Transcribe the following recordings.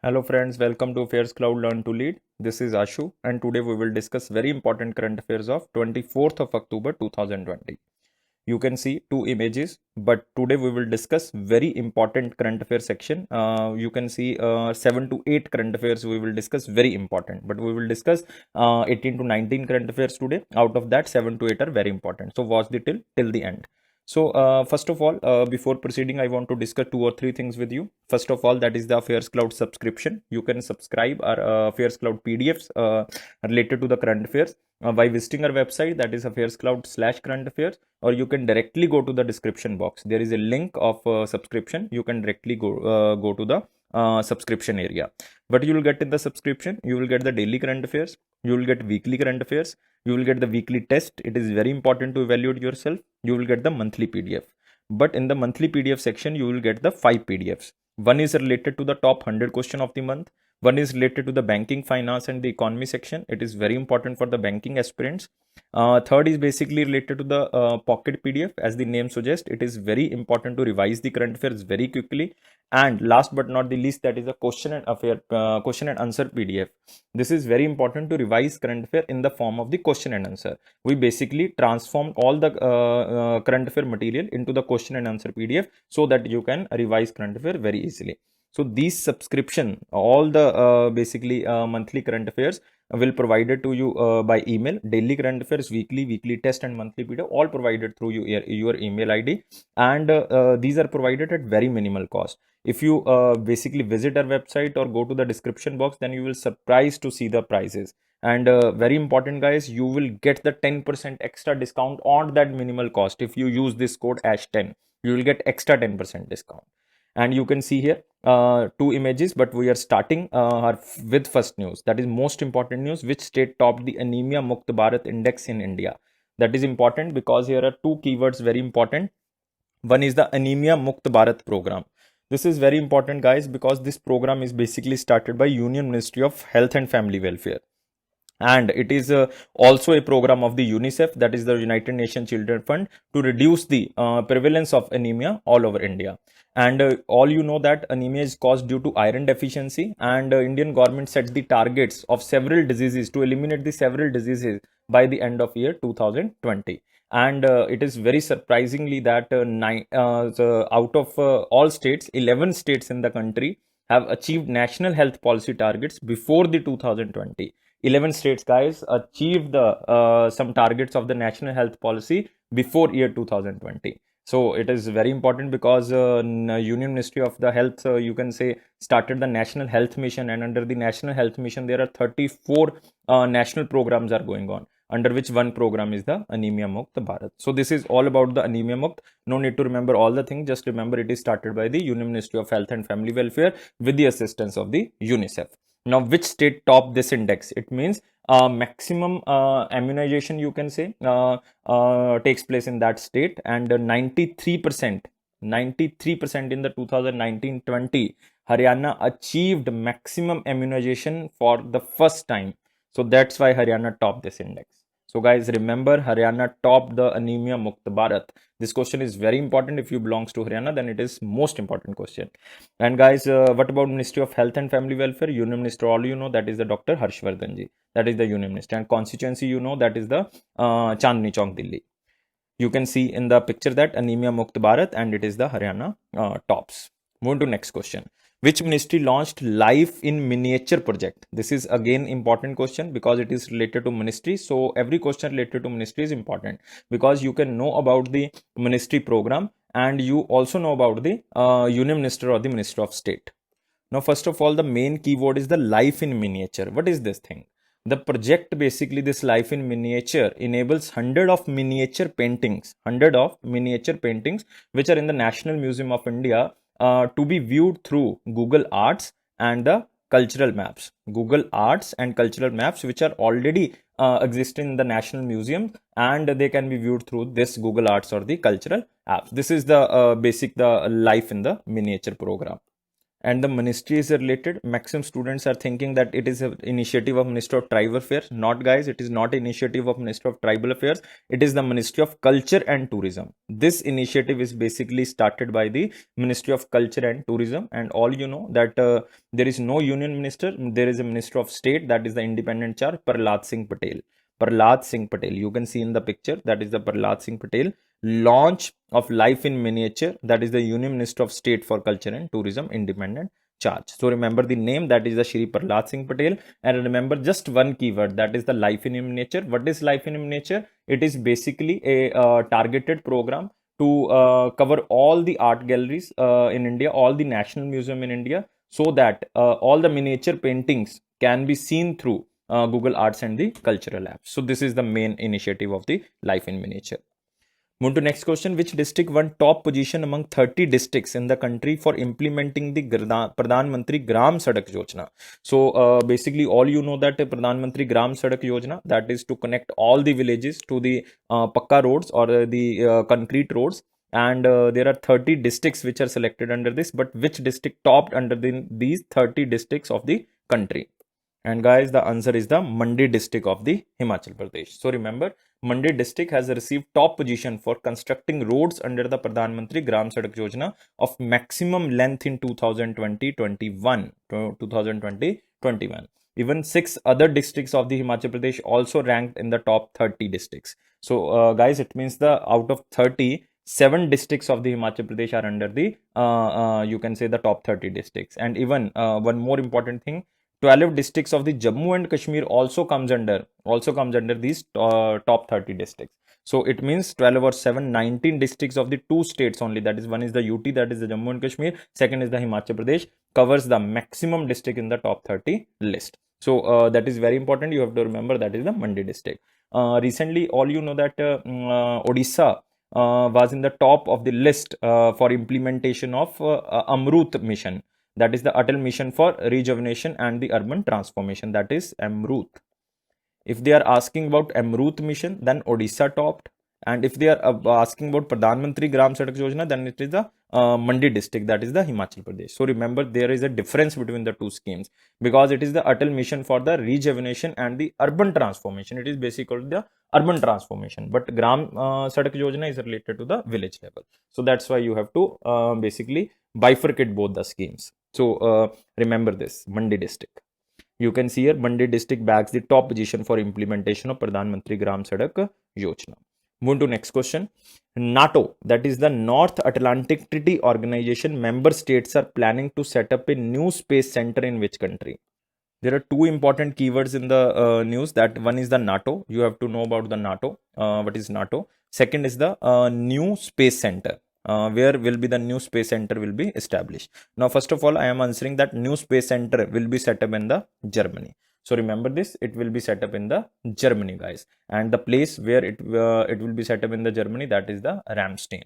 Hello friends, welcome to Affairs Cloud Learn to Lead. This is Ashu and today we will discuss very important current affairs of 24th of October 2020. You can see two images, but today we will discuss very important current affairs section. You can see 7 to 8 current affairs we will discuss very important, but we will discuss 18 to 19 current affairs today. Out of that 7 to 8 are very important. So watch the till the end. So, first of all, before proceeding, I want to discuss two or three things with you. First of all, that is the Affairs Cloud subscription. You can subscribe our Affairs Cloud PDFs related to the current affairs by visiting our website, that is Affairs Cloud /current affairs, or you can directly go to the description box. There is a link of subscription. You can directly go to the subscription area. But you will get in the subscription, you will get the daily current affairs, you will get weekly current affairs, you will get the weekly test. It is very important to evaluate yourself. You will get the monthly PDF. But in the monthly PDF section, you will get the 5 PDFs. One is related to the top 100 question of the month. One is related to the banking, finance, and the economy section. It is very important for the banking aspirants. Third is basically related to the pocket PDF. As the name suggests, it is very important to revise the current affairs very quickly. And last but not the least, that is a question and answer PDF. This is very important to revise current affair in the form of the question and answer. We basically transform all the current affair material into the question and answer PDF so that you can revise current affair very easily. So these subscription, all the basically monthly current affairs will provided to you by email. Daily current affairs, weekly test, and monthly PDF all provided through your email ID, and these are provided at very minimal cost. If you basically visit our website or go to the description box, then you will surprised to see the prices. And very important guys, you will get the 10% extra discount on that minimal cost. If you use this code ASH10, you will get extra 10% discount. And you can see here two images, but we are starting with first news. That is most important news. Which state topped the Anemia Mukt Bharat Index in India? That is important because here are two keywords very important. One is the Anemia Mukt Bharat program. This is very important guys because this program is basically started by Union Ministry of Health and Family Welfare, and it is also a program of the UNICEF, that is the United Nations Children Fund, to reduce the prevalence of anemia all over India. And all you know that anemia is caused due to iron deficiency, and Indian government sets the targets of several diseases to eliminate the several diseases by the end of year 2020. And it is very surprisingly that out of all states, 11 states in the country have achieved national health policy targets before the 2020. 11 states guys achieved the some targets of the national health policy before year 2020. So it is very important because Union Ministry of the Health, you can say, started the National Health Mission, and under the National Health Mission there are 34 national programs are going on, under which one program is the Anemia Mukt Bharat. So this is all about the Anemia Mukt. No need to remember all the things, just remember it is started by the Union Ministry of Health and Family Welfare with the assistance of the UNICEF. Now, which state top this index? It means maximum immunization, you can say, takes place in that state, and 93% in the 2019-20, Haryana achieved maximum immunization for the first time. So that's why Haryana topped this index. So guys, remember, Haryana topped the Anemia Mukt Bharat. This question is very important. If you belongs to Haryana, then it is most important question. And guys, what about Ministry of Health and Family Welfare? Union Minister, all you know, that is the Dr. Harshvardhan ji. That is the Union Minister. And constituency, you know, that is the Chandni Chowk, Delhi. You can see in the picture that Anemia Mukt Bharat, and it is the Haryana tops. Move to next question. Which ministry launched Life in Miniature project? This is again important question because it is related to ministry. So every question related to ministry is important because you can know about the ministry program, and you also know about the Union Minister or the Minister of State. Now, first of all, the main keyword is the Life in Miniature. What is this thing? The project, basically this Life in Miniature, enables 100 of miniature paintings which are in the National Museum of India to be viewed through Google Arts and the cultural maps. Google Arts and cultural maps which are already existing in the National Museum, and they can be viewed through this Google Arts or the cultural apps. This is the basic the Life in the Miniature program. and the ministry is related. Maximum students are thinking that it is an initiative of Ministry of Tribal Affairs. Not, guys, it is not initiative of Ministry of Tribal Affairs. It is the Ministry of Culture and Tourism. This initiative is basically started by the Ministry of Culture and Tourism, and all you know that there is no union minister. There is a Minister of State, that is the independent chair, Prahlad Singh Patel. Prahlad Singh Patel, you can see in the picture, that is the Prahlad Singh Patel. Launch of Life in Miniature, that is the Union Minister of State for Culture and Tourism, independent charge. So remember the name, that is the Shri Prahlad Singh Patel, and remember just one keyword, that is the Life in Miniature. What is Life in Miniature? It is basically a targeted program to cover all the art galleries in India, all the national museum in India, so that all the miniature paintings can be seen through Google Arts and the cultural apps. So this is the main initiative of the Life in Miniature. Move to next question. Which district won top position among 30 districts in the country for implementing the Pradhan Mantri Gram Sadak Yojana? So basically all you know that Pradhan Mantri Gram Sadak Yojana, that is to connect all the villages to the Pakka roads or the concrete roads. And there are 30 districts which are selected under this, but which district topped under these 30 districts of the country? And guys, the answer is the Mandi district of the Himachal Pradesh. So remember, Mandi district has received top position for constructing roads under the Pradhan Mantri Gram Sadak Yojana of maximum length in 2020-21. Even 6 other districts of the Himachal Pradesh also ranked in the top 30 districts. So guys, it means the out of 30, 7 districts of the Himachal Pradesh are under the you can say the top 30 districts. And even one more important thing, 12 districts of the Jammu and Kashmir also comes under these top 30 districts. So it means 12 or 7, 19 districts of the 2 states only. That is, one is the UT, that is the Jammu and Kashmir. Second is the Himachal Pradesh, covers the maximum district in the top 30 list. So that is very important. You have to remember that is the Mandi district. Recently, all you know that Odisha was in the top of the list for implementation of Amrut mission. That is the Atal Mission for Rejuvenation and the Urban Transformation, that is Amrut. If they are asking about Amrut mission, then Odisha topped. And if they are asking about Pradhan Mantri Gram Sadak Yojana, then it is the Mandi district, that is the Himachal Pradesh. So remember, there is a difference between the two schemes, because it is the Atal Mission for the Rejuvenation and the Urban Transformation. It is basically the urban transformation, but Gram Sadak Yojana is related to the village level. So that's why you have to basically bifurcate both the schemes. So remember this, Mandi district. You can see here Mandi district bags the top position for implementation of Pradhan Mantri Gram Sadak Yojana. Move to next question. NATO, that is the North Atlantic Treaty Organization member states, are planning to set up a new space center in which country? There are 2 important keywords in the news. That one is the NATO. You have to know about the NATO. What is NATO? Second is the new space center. Where will be the new space center will be established? Now, first of all, I am answering that new space center will be set up in the Germany. So remember this, it will be set up in the Germany, guys. And the place where it will be set up in the Germany, that is the Ramstein.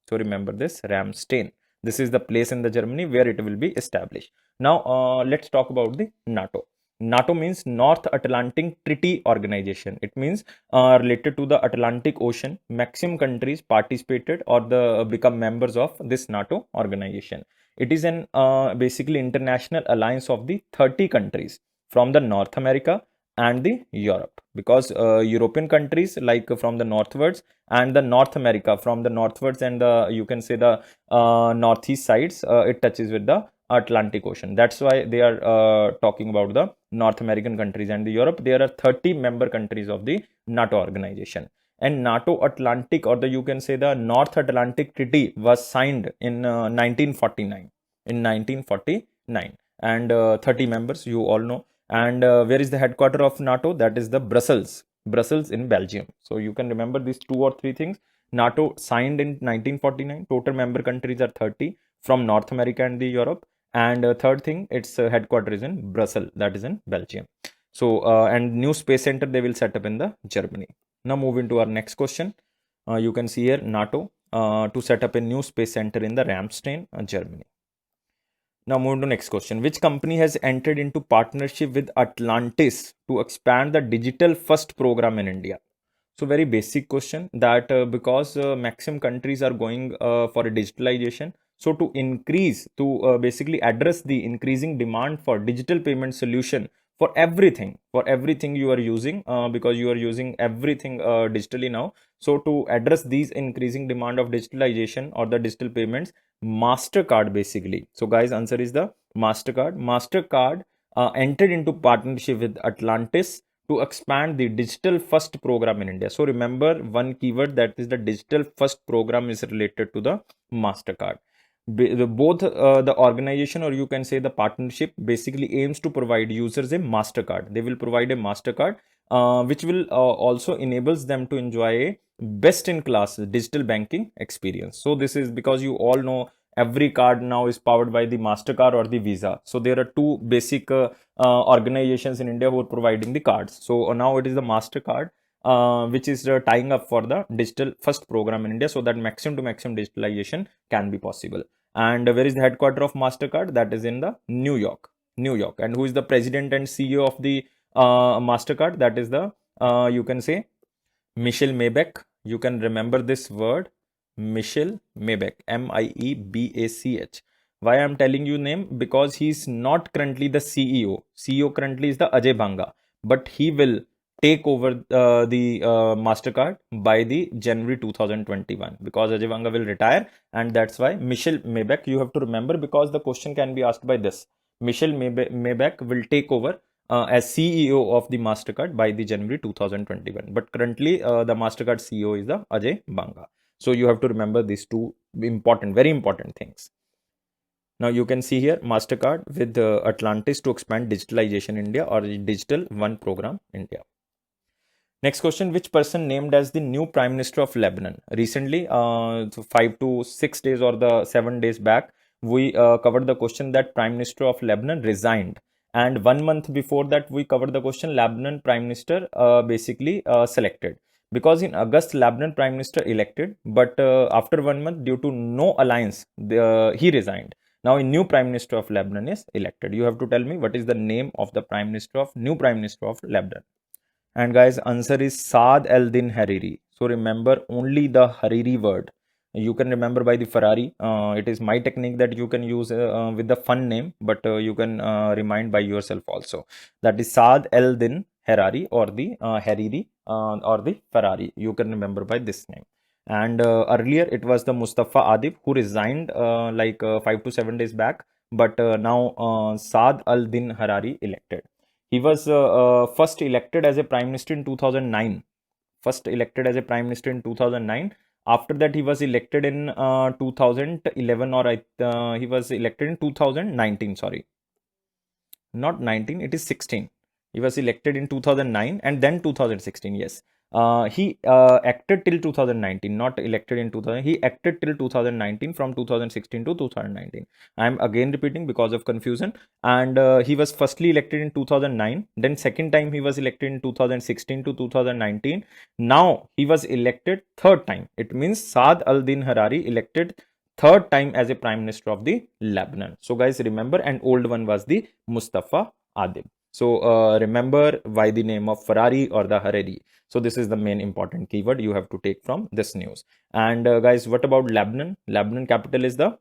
So remember this, Ramstein. This is the place in the Germany where it will be established. Now, let's talk about the NATO. NATO means North Atlantic Treaty Organization. It means related to the Atlantic Ocean. Maximum countries participated or become members of this NATO organization. It is an basically international alliance of the 30 countries from the North America and the Europe, because European countries like from the northwards, and the North America from the northwards, and the you can say the northeast sides, it touches with the Atlantic Ocean. That's why they are talking about the North American countries and the Europe. There are 30 member countries of the NATO organization. And NATO Atlantic, or the you can say the North Atlantic Treaty, was signed in 1949. In 1949, and 30 members, you all know. And where is the headquarter of NATO? That is the Brussels in Belgium. So you can remember these 2 or 3 things. NATO signed in 1949. Total member countries are 30 from North America and the Europe. And third thing, its headquarters is in Brussels, that is in Belgium. So and new space center they will set up in the Germany. Now move into our next question. You can see here NATO to set up a new space center in the Ramstein, Germany. Now move to next question. Which company has entered into partnership with Atlantis to expand the digital first program in India? So very basic question, that because maximum countries are going for a digitalization, So to basically address the increasing demand for digital payment solution for everything you are using, because you are using everything digitally now. So to address these increasing demand of digitalization or the digital payments, Mastercard basically. So guys, answer is the Mastercard. Mastercard entered into partnership with Atlantis to expand the digital first program in India. So remember one keyword, that is the digital first program is related to the Mastercard. Both the organization, or you can say the partnership, basically aims to provide users a Mastercard. They will provide a Mastercard which will also enables them to enjoy a best in class digital banking experience. So this is because you all know every card now is powered by the Mastercard or the Visa. So there are two basic organizations in India who are providing the cards. So now it is the Mastercard which is tying up for the digital first program in India, so that maximum to maximum digitalization can be possible. And where is the headquarter of Mastercard? That is in the New York. And who is the president and CEO of the Mastercard? That is the you can say Michel Maybach. You can remember this word, Michel Maybach, Miebach. Why I'm telling you name? Because he's not currently the CEO. CEO currently is the Ajay Banga, but he will take over the Mastercard by the January 2021, because Ajay Banga will retire, and that's why Michel Maybach you have to remember, because the question can be asked by this. Michel Maybach will take over as CEO of the Mastercard by the January 2021. But currently, the Mastercard CEO is the Ajay Banga. So you have to remember these two important, very important things. Now you can see here Mastercard with Atlantis to expand digitalization in India, or Digital One program India. Next question, which person named as the new Prime Minister of Lebanon? Recently, 5 to 6 days or the 7 days back, we covered the question that Prime Minister of Lebanon resigned. And 1 month before that, we covered the question Lebanon Prime Minister basically selected. Because in August, Lebanon Prime Minister elected, but after 1 month, due to no alliance, he resigned. Now, a new Prime Minister of Lebanon is elected. You have to tell me what is the name of the new Prime Minister of Lebanon. And guys, answer is Saad al-Din Hariri. So remember only the Hariri word. You can remember by the Ferrari. It is my technique that you can use with the fun name, but you can remind by yourself also. That is Saad al-Din Hariri, or the Hariri or the Ferrari. You can remember by this name. And earlier it was the Mustafa Adib who resigned 5 to 7 days back. But now Saad al-Din Hariri elected. He was first elected as a prime minister in 2009. First elected as a prime minister in 2009. After that, he was elected in 2011, or he was elected in 2019. Sorry, not 19. It is 16. He was elected in 2009 and then 2016. Yes. He acted till 2019, not elected in 2000. He acted till 2019, from 2016 to 2019. I am again repeating because of confusion. And he was firstly elected in 2009. Then second time he was elected in 2016 to 2019. Now he was elected third time. It means Saad al-Din Hariri elected third time as a prime minister of the Lebanon. So guys, remember, and old one was the Mustafa Adib. So remember by the name of Ferrari or the Hariri. So this is the main important keyword you have to take from this news. And guys, what about Lebanon? Lebanon capital is the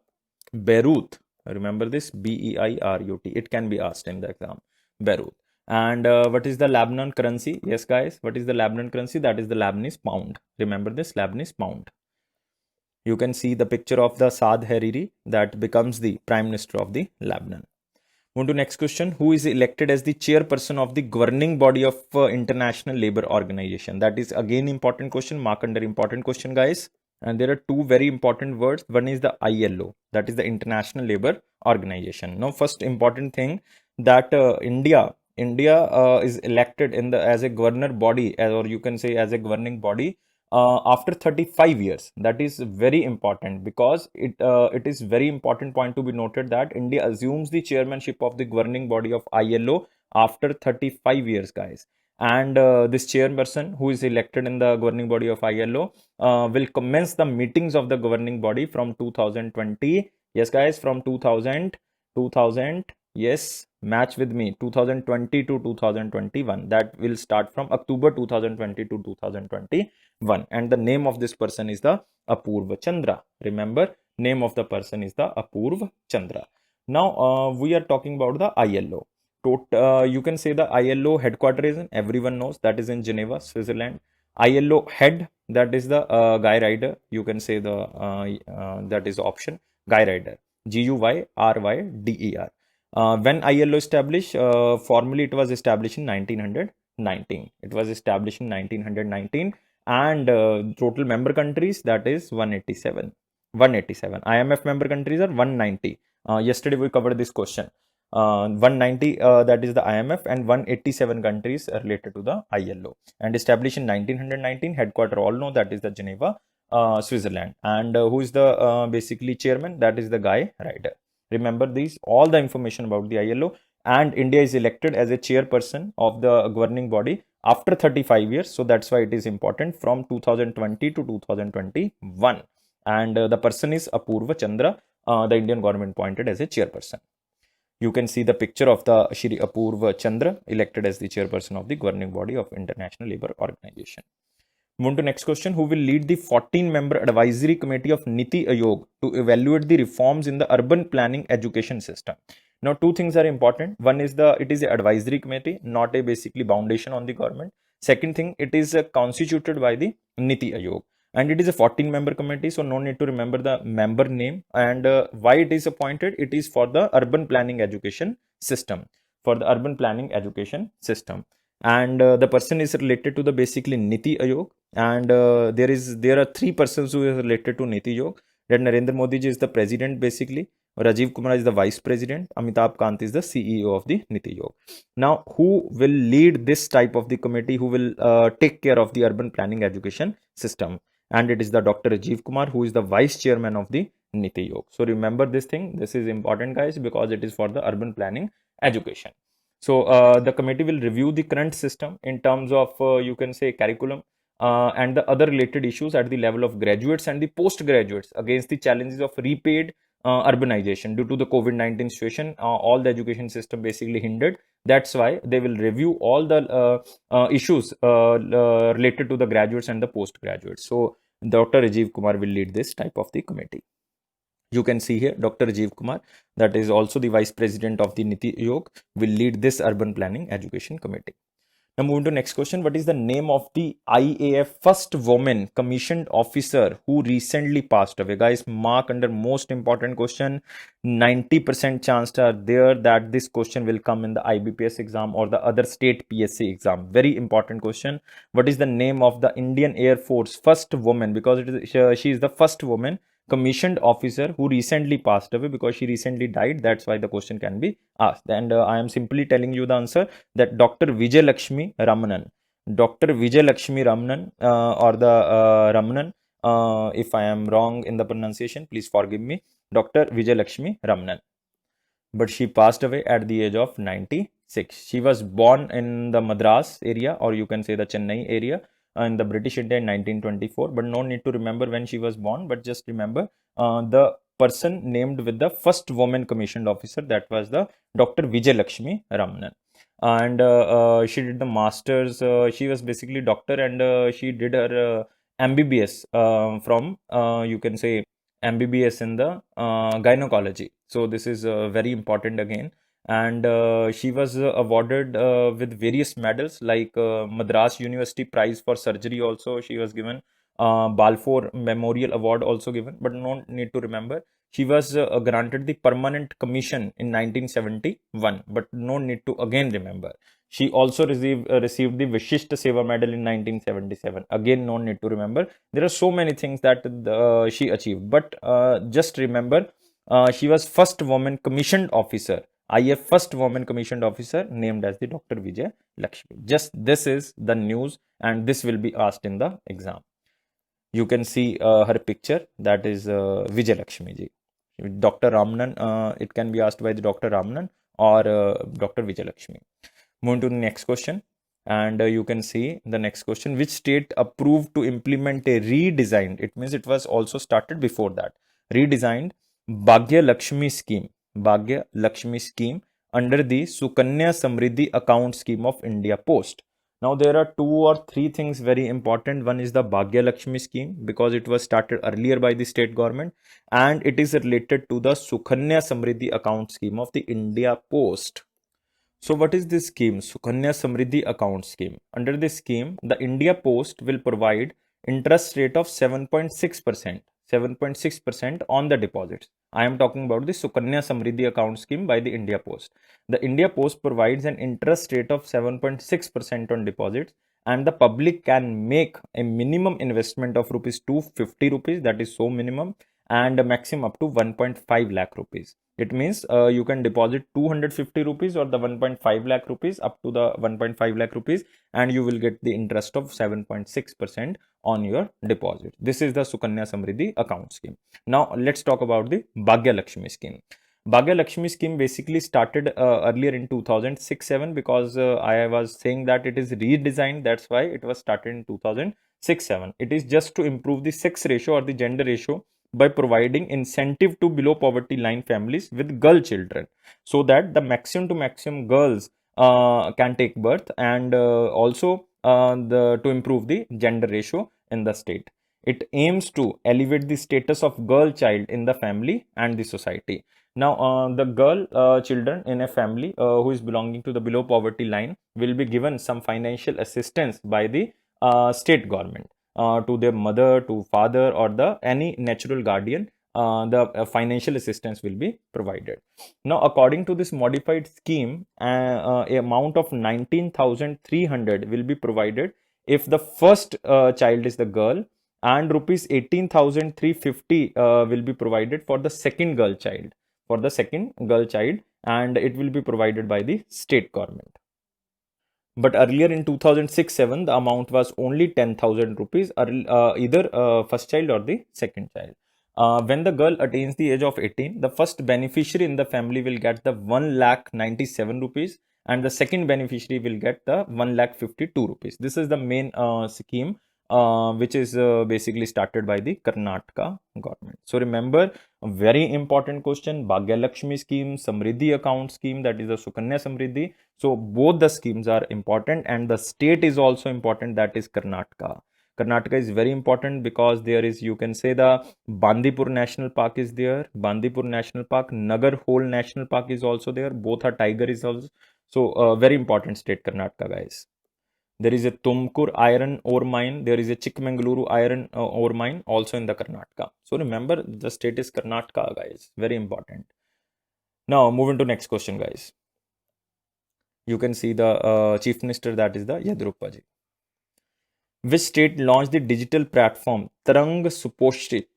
Beirut. Remember this, Beirut. It can be asked in the exam, Beirut. And what is the Lebanon currency? Yes, guys, what is the Lebanon currency? That is the Lebanese pound. Remember this, Lebanese pound. You can see the picture of the Saad Hariri that becomes the prime minister of the Lebanon. Move to next question. Who is elected as the chairperson of the governing body of International Labour Organization? That is again important question. Mark under important question, guys. And there are two very important words. One is the ILO, that is the International Labour Organization. Now, first important thing that India is elected in as a governor body, or you can say as a governing body after 35 years. That is very important, because it is very important point to be noted that India assumes the chairmanship of the governing body of ILO after 35 years, guys. And this chairperson who is elected in the governing body of ILO will commence the meetings of the governing body from 2020. Yes, guys, from 2000, yes, match with me, 2020 to 2021. That will start from October 2020 to 2021. And the name of this person is the Apurva Chandra. Remember, Name of the person is the Apurva Chandra. Now we are talking about the ILO. You can say the ILO headquarters is, everyone knows, that is in Geneva, Switzerland. ILO head, that is the Guy Ryder. You can say the that is option Guy Ryder, Guyryder. When ILO established, formally it was established in 1919. It was established in 1919, and total member countries, that is 187. 187. IMF member countries are 190. Yesterday we covered this question. 190, that is the IMF, and 187 countries are related to the ILO, and established in 1919. Headquarter all know, that is the Geneva, Switzerland. And who is the basically chairman? That is the Guy Ryder. Remember these, all the information about the ILO. And India is elected as a chairperson of the governing body after 35 years. So that's why it is important, from 2020 to 2021. And the person is Apurva Chandra, the Indian government appointed as a chairperson. You can see the picture of the Shri Apurva Chandra, elected as the chairperson of the governing body of International Labour Organization. Move to next question. Who will lead the 14-member advisory committee of Niti Aayog to evaluate the reforms in the urban planning education system? Now, two things are important. One is it is an advisory committee, not a basically foundation on the government. Second thing, it is constituted by the Niti Aayog, and it is a 14-member committee, so no need to remember the member name. And why it is appointed? It is for the urban planning education system. For the urban planning education system. And the person is related to the basically Niti Aayog, and there are three persons who are related to Niti Aayog. That Narendra Modi ji is the president basically, Rajiv Kumar is the vice president, Amitabh Kant is the CEO of the Niti Aayog. Now, who will lead this type of the committee, who will take care of the urban planning education system? And it is the Dr. Rajiv Kumar, who is the vice chairman of the Niti Aayog. So remember this thing, this is important guys, because it is for the urban planning education. So the committee will review the current system in terms of you can say curriculum and the other related issues at the level of graduates and the postgraduates against the challenges of repaid urbanization due to the COVID-19 situation. All the education system basically hindered. That's why they will review all the issues related to the graduates and the postgraduates. So Dr. Rajiv Kumar will lead this type of the committee. You can see here Dr. Rajiv Kumar, that is also the vice president of the Niti Aayog, will lead this urban planning education committee. Now moving to next question. What is the name of the IAF first woman commissioned officer who recently passed away? Guys, mark under most important question. 90% chance are there that this question will come in the IBPS exam or the other state PSC exam. Very important question. What is the name of the Indian Air Force first woman? Because it is, she is the first woman commissioned officer who recently passed away, because she recently died. That's why the question can be asked. And I am simply telling you the answer, that Dr. Vijay Lakshmi Ramanan. Dr. Vijay Lakshmi Ramanan or the Ramanan. If I am wrong in the pronunciation, please forgive me. Dr. Vijay Lakshmi Ramanan. But she passed away at the age of 96. She was born in the Madras area, or you can say the Chennai area, in the British India in 1924, but no need to remember when she was born, but just remember the person named with the first woman commissioned officer, that was the Dr. Vijay Lakshmi Ramanan. And she did the masters, she was basically doctor, and she did her MBBS from you can say MBBS in the gynecology. So this is very important again. And she was awarded with various medals, like Madras University Prize for Surgery also she was given, Balfour Memorial Award also given, but no need to remember. She was granted the Permanent Commission in 1971, but no need to again remember. She also received the Vishishta Seva Medal in 1977. Again, no need to remember. There are so many things that she achieved, but just remember, she was first woman commissioned officer. IAF first woman commissioned officer named as the Dr. Vijay Lakshmi. Just this is the news, and this will be asked in the exam. You can see her picture, that is Vijay Lakshmi ji. Dr. Ramanan, it can be asked by the Dr. Ramanan or Dr. Vijay Lakshmi. Moving to the next question, and you can see the next question. Which state approved to implement a redesigned, it means it was also started before that, redesigned Bhagya Lakshmi scheme, Bhagya Lakshmi scheme under the Sukanya Samriddhi account scheme of India Post? Now there are two or three things very important. One is the Bhagya Lakshmi scheme, because it was started earlier by the state government, and it is related to the Sukanya Samriddhi account scheme of the India Post. So what is this scheme? Sukanya Samriddhi account scheme. Under this scheme, the India Post will provide interest rate of 7.6%, 7.6% on the deposits. I am talking about the Sukanya Samriddhi account scheme by the India Post. The India Post provides an interest rate of 7.6% on deposits, and the public can make a minimum investment of rupees 250 rupees, that is so minimum, and a maximum up to 1.5 lakh rupees. It means you can deposit 250 rupees or the 1.5 lakh rupees up to the 1.5 lakh rupees, and you will get the interest of 7.6% on your deposit. This is the Sukanya Samriddhi account scheme. Now let's talk about the Bhagya Lakshmi scheme. Bhagya Lakshmi scheme basically started earlier in 2006-7, because I was saying that it is redesigned. That's why it was started in 2006-7. It is just to improve the sex ratio or the gender ratio by providing incentive to below poverty line families with girl children, so that the maximum to maximum girls can take birth, and also to improve the gender ratio in the state. It aims to elevate the status of girl child in the family and the society. Now, the girl children in a family who is belonging to the below poverty line will be given some financial assistance by the state government to their mother, to father, or the any natural guardian. The financial assistance will be provided. Now, according to this modified scheme, a amount of 19,300 will be provided if the first child is the girl, and rupees 18,350 will be provided for the second girl child, and it will be provided by the state government. But earlier in 2006-7, the amount was only 10,000 rupees, either first child or the second child. When the girl attains the age of 18, the first beneficiary in the family will get the 1,97,000 rupees, and the second beneficiary will get the 1,52,000 rupees. This is the main scheme which is basically started by the Karnataka government. So remember, a very important question: Bhagya Lakshmi scheme, Samriddhi account scheme, that is the Sukanya Samriddhi. So both the schemes are important, and the state is also important, that is Karnataka. Karnataka is very important because there is, you can say, the Bandipur National Park is there. Bandipur National Park, Nagar Hole National Park is also there. Both are tiger reserves. So very important state, Karnataka, guys. There is a Tumkur iron ore mine. There is a Chikmagaluru iron ore mine also in the Karnataka. So remember, the state is Karnataka, guys. Very important. Now moving to next question, guys. You can see the chief minister, that is the Yediyurappa ji. Which state launched the digital platform Tarang Suposhit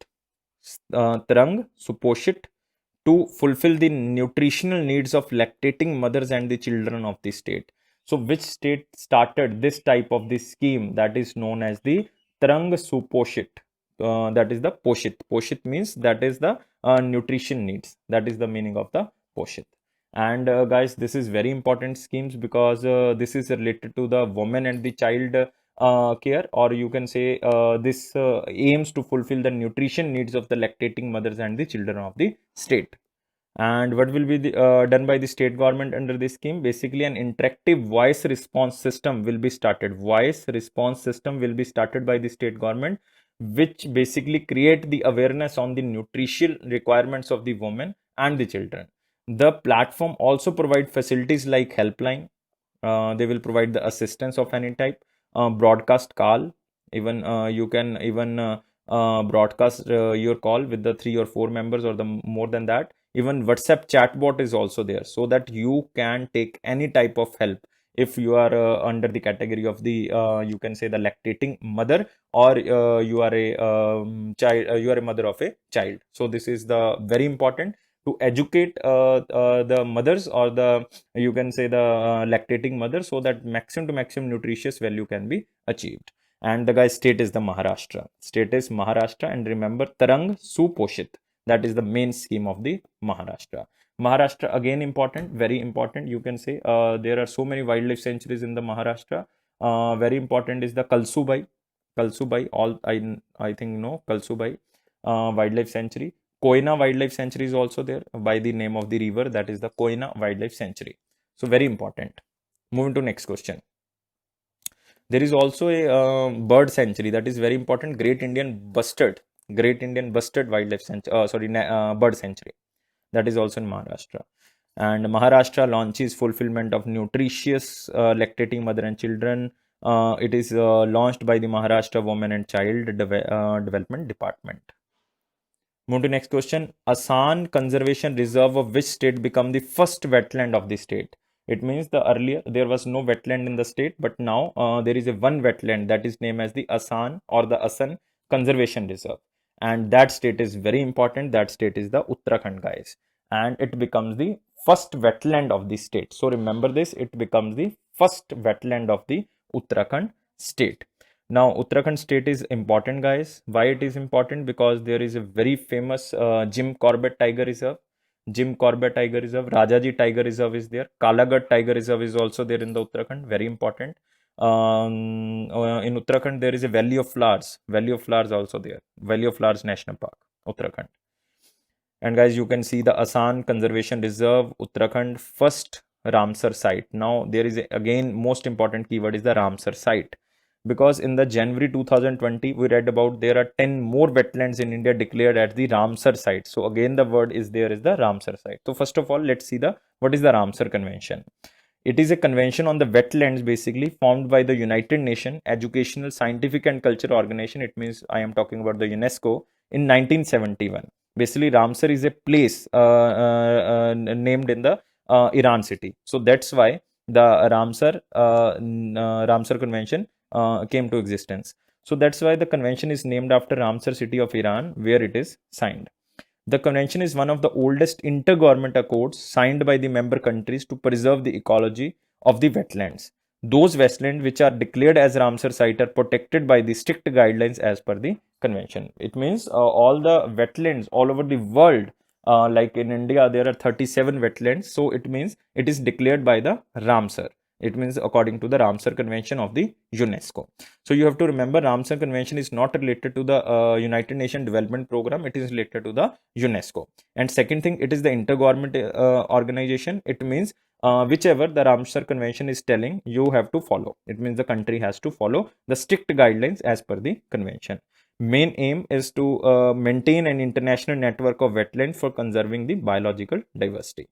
to fulfill the nutritional needs of lactating mothers and the children of the state? So which state started this type of this scheme that is known as the Tarang Suposhit? That is the Poshit. Poshit means that is the nutrition needs. That is the meaning of the Poshit. And guys, this is very important schemes, because this is related to the woman and the child care, or you can say this aims to fulfill the nutrition needs of the lactating mothers and the children of the state. And what will be done by the state government under this scheme? Basically, an interactive voice response system will be started. Voice response system will be started by the state government, which basically create the awareness on the nutritional requirements of the women and the children. The platform also provide facilities like helpline. They will provide the assistance of any type, broadcast call. Even you can even broadcast your call with the 3 or 4 members or the more than that. Even WhatsApp chatbot is also there, so that you can take any type of help if you are under the category of the you can say the lactating mother, or you are a child, you are a mother of a child. So this is the very important to educate the mothers, or the you can say the lactating mother, so that maximum to maximum nutritious value can be achieved. And the guy's state is the Maharashtra. State is Maharashtra, and remember Tarang Suposhit. That is the main scheme of the Maharashtra. Maharashtra again important, very important. You can say there are so many wildlife sanctuaries in the Maharashtra. Very important is the Kalsubai. Kalsubai, all I think know Kalsubai wildlife sanctuary. Koyna Wildlife Sanctuary is also there by the name of the river, that is the Koyna Wildlife Sanctuary. So very important. Moving to next question. There is also a bird sanctuary that is very important, Great Indian Bustard Wildlife Sanctuary, bird sanctuary, that is also in Maharashtra. And Maharashtra launches fulfillment of nutritious lactating mother and children. It is launched by the Maharashtra Women and Child Development Department. Move to next question. Asan Conservation Reserve of which state become the first wetland of the state? It means the earlier there was no wetland in the state, but now there is a one wetland that is named as the Asan or the Asan Conservation Reserve. And that state is very important. That state is the Uttarakhand, guys. And it becomes the first wetland of the state. So remember this, it becomes the first wetland of the Uttarakhand state. Now, Uttarakhand state is important, guys. Why it is important? Because there is a very famous Jim Corbett Tiger Reserve. Jim Corbett Tiger Reserve, Rajaji Tiger Reserve is there. Kalagarh Tiger Reserve is also there in the Uttarakhand. Very important. In Uttarakhand, there is a Valley of Flowers. Valley of Flowers also there. Valley of Flowers National Park, Uttarakhand. And guys, you can see the Asan Conservation Reserve, Uttarakhand, first Ramsar site. Now, there is again most important keyword is the Ramsar site. Because in the January 2020, we read about there are 10 more wetlands in India declared at the Ramsar site. So again, the word is there is the Ramsar site. So first of all, let's see what is the Ramsar Convention. It is a convention on the wetlands basically formed by the United Nations Educational, Scientific and Cultural Organization. It means I am talking about the UNESCO in 1971. Basically, Ramsar is a place named in the Iran city. So that's why the Ramsar Convention came to existence. So that's why the convention is named after Ramsar city of Iran, where it is signed. The convention is one of the oldest intergovernmental accords signed by the member countries to preserve the ecology of the wetlands. Those wetlands which are declared as Ramsar site are protected by the strict guidelines as per the convention. It means all the wetlands all over the world, like in India, there are 37 wetlands. So it means it is declared by the Ramsar. It means according to the Ramsar Convention of the UNESCO. So you have to remember Ramsar Convention is not related to the United Nations Development Program. It is related to the UNESCO. And second thing, it is the intergovernment organization. It means whichever the Ramsar Convention is telling, you have to follow. It means the country has to follow the strict guidelines as per the convention. Main aim is to maintain an international network of wetlands for conserving the biological diversity.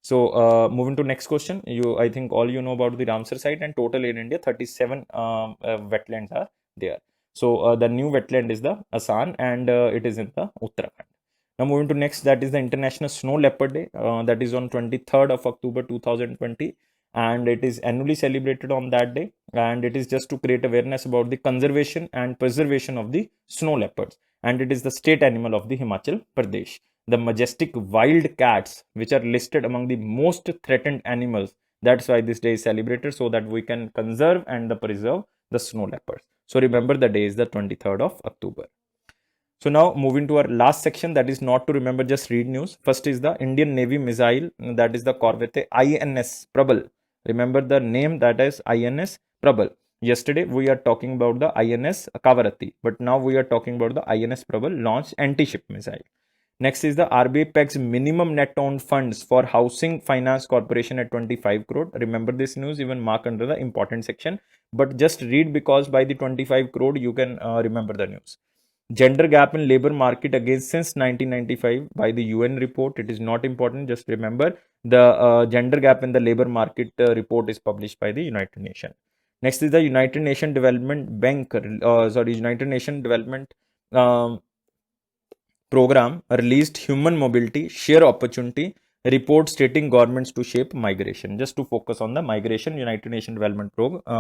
So moving to next question, I think all you know about the Ramsar site, and total in India 37 wetlands are there. So the new wetland is the Asan, and it is in the Uttarakhand. Now moving to next, that is the International Snow Leopard Day, that is on 23rd of October 2020, and it is annually celebrated on that day, and it is just to create awareness about the conservation and preservation of the snow leopards, and it is the state animal of the Himachal Pradesh. The majestic wild cats, which are listed among the most threatened animals. That's why this day is celebrated, so that we can conserve and preserve the snow leopards. So remember, the day is the 23rd of October. So now moving to our last section, that is not to remember, just read news. First is the Indian Navy missile, that is the corvette INS Prabal. Remember the name, that is INS Prabal. Yesterday we are talking about the INS Kavarati, but now we are talking about the INS Prabal launched anti-ship missile. Next is the RBI pegs minimum net owned funds for Housing Finance Corporation at 25 crore. Remember this news, even mark under the important section. But just read, because by the 25 crore you can remember the news. Gender gap in labor market again since 1995 by the UN report. It is not important. Just remember the gender gap in the labor market report is published by the United Nations. Next is the United Nations Development Bank, United Nations Development Program released Human Mobility Share Opportunity report stating governments to shape migration. Just to focus on the migration, United Nations Development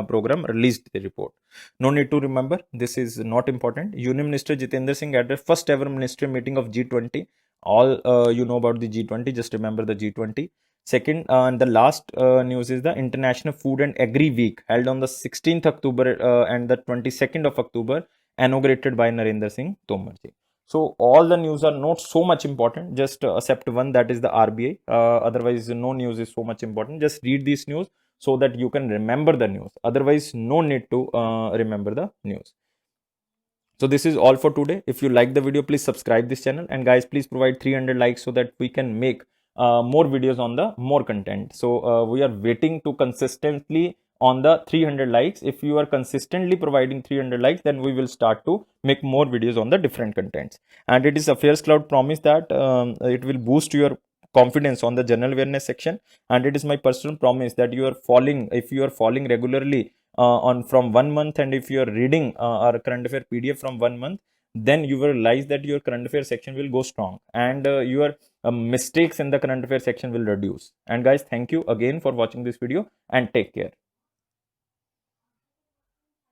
Program released the report. No need to remember, this is not important. Union Minister Jitendra Singh at the first ever ministerial meeting of G20. All you know about the G20, just remember the G20. Second, and the last news is the International Food and Agri Week held on the 16th October and the 22nd of October, inaugurated by Narendra Singh Tomar ji. So all the news are not so much important, just except one, that is the RBI. Otherwise, no news is so much important. Just read this news so that you can remember the news. Otherwise, no need to remember the news. So this is all for today. If you like the video, please subscribe this channel. And guys, please provide 300 likes so that we can make more videos on the more content. So we are waiting to consistently on the 300 likes. If you are consistently providing 300 likes, then we will start to make more videos on the different contents. And it is Affairs Cloud promise that it will boost your confidence on the general awareness section, and it is my personal promise that you are following, if you are following regularly on from 1 month, and if you are reading our current affair PDF from 1 month, then you will realize that your current affair section will go strong, and your mistakes in the current affair section will reduce. And guys, thank you again for watching this video, and take care.